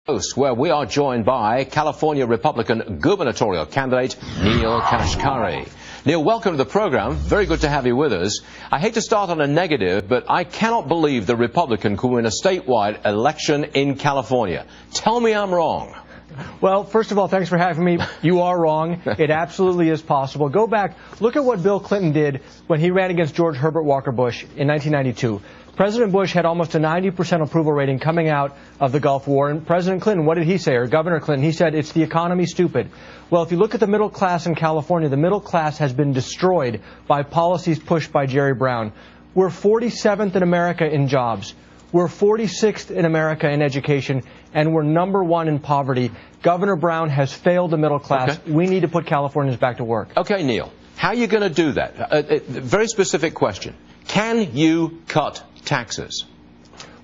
Where we are joined by California Republican gubernatorial candidate Neel Kashkari. Neel, welcome to the program. Very good to have you with us. I hate to start on a negative, but I cannot believe the Republican could win a statewide election in California. Tell me I'm wrong. Well, first of all, thanks for having me. You are wrong. It absolutely is possible. Go back, look at what Bill Clinton did when he ran against George Herbert Walker Bush in 1992. President Bush had almost a 90% approval rating coming out of the Gulf War. And President Clinton, what did he say? Or Governor Clinton, he said, it's the economy, stupid. Well, if you look at the middle class in California, the middle class has been destroyed by policies pushed by Jerry Brown. We're 47th in America in jobs. We're 46th in America in education, and we're #1 in poverty. Governor Brown has failed the middle class. Okay. We need to put Californians back to work. Okay, Neel, how are you going to do that? Very specific question. Can you cut taxes?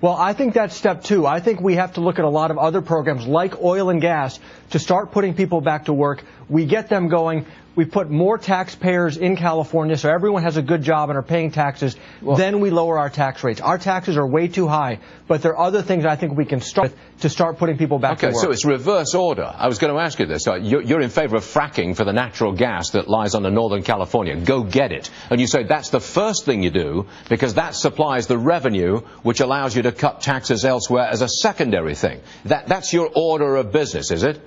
Well, I think that's step two. I think we have to look at a lot of other programs like oil and gas to start putting people back to work. We get them going. We put more taxpayers in California so everyone has a good job and are paying taxes. Well, then we lower our tax rates. Our taxes are way too high, but there are other things I think we can start with to start putting people back to work. Okay, so it's reverse order. I was going to ask you this. You're in favor of fracking for the natural gas that lies under Northern California. Go get it. And you say that's the first thing you do because that supplies the revenue which allows you to cut taxes elsewhere as a secondary thing. That's your order of business, is it?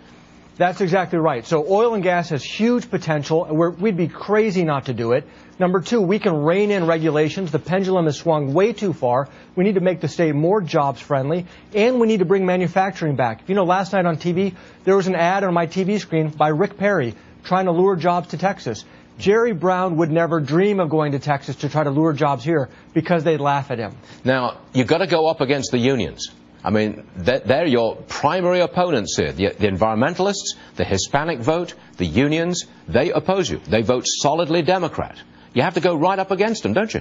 That's exactly right. So oil and gas has huge potential, and we'd be crazy not to do it. Number two, we can rein in regulations. The pendulum has swung way too far. We need to make the state more jobs friendly, and we need to bring manufacturing back. You know, last night on TV, there was an ad on my TV screen by Rick Perry trying to lure jobs to Texas. Jerry Brown would never dream of going to Texas to try to lure jobs here because they'd laugh at him. Now, you've got to go up against the unions. I mean, they're your primary opponents here. The environmentalists, the Hispanic vote, the unions, they oppose you. They vote solidly Democrat. You have to go right up against them, don't you?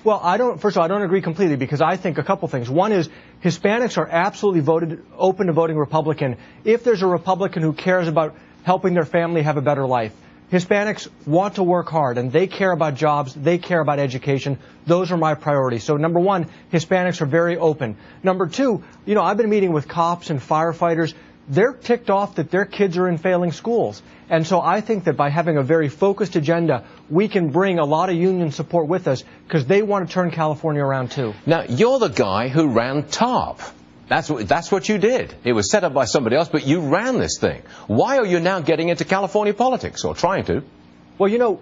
Well, first of all, I don't agree completely because I think a couple things. One is Hispanics are absolutely open to voting Republican if there's a Republican who cares about helping their family have a better life. Hispanics want to work hard, and they care about jobs, they care about education. Those are my priorities. So, number one, Hispanics are very open. Number two, you know, I've been meeting with cops and firefighters. They're ticked off that their kids are in failing schools. And so I think that by having a very focused agenda, we can bring a lot of union support with us because they want to turn California around, too. Now, you're the guy who ran TARP. That's what you did. It was set up by somebody else, but you ran this thing. Why are you now getting into California politics, or trying to? Well, you know,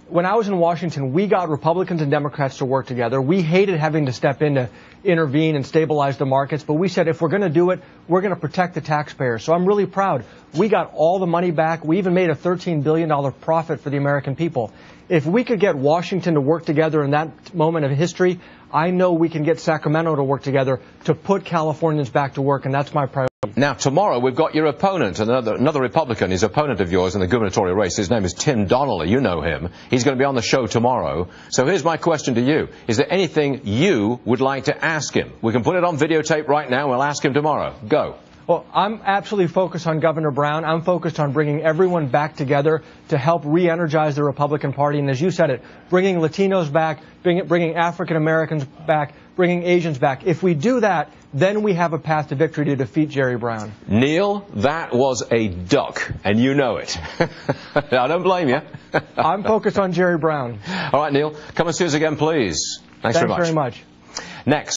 when I was in Washington, we got Republicans and Democrats to work together. We hated having to step in to intervene and stabilize the markets, but we said if we're going to do it, we're going to protect the taxpayers. So I'm really proud. We got all the money back. We even made a $13 billion profit for the American people. If we could get Washington to work together in that moment of history, I know we can get Sacramento to work together to put Californians back to work, and that's my priority. Now, tomorrow we've got your opponent, another Republican, his opponent of yours in the gubernatorial race. His name is Tim Donnelly. You know him. He's going to be on the show tomorrow. So here's my question to you. Is there anything you would like to ask him? We can put it on videotape right now. We'll ask him tomorrow. Go. Well, I'm absolutely focused on Governor Brown. I'm focused on bringing everyone back together to help re-energize the Republican Party. And as you said it, bringing Latinos back, bringing African Americans back, bringing Asians back. If we do that, then we have a path to victory to defeat Jerry Brown. Neel, that was a duck, and you know it. I don't blame you. I'm focused on Jerry Brown. All right, Neel, come and see us again, please. Thanks very much. Thanks very much. Next.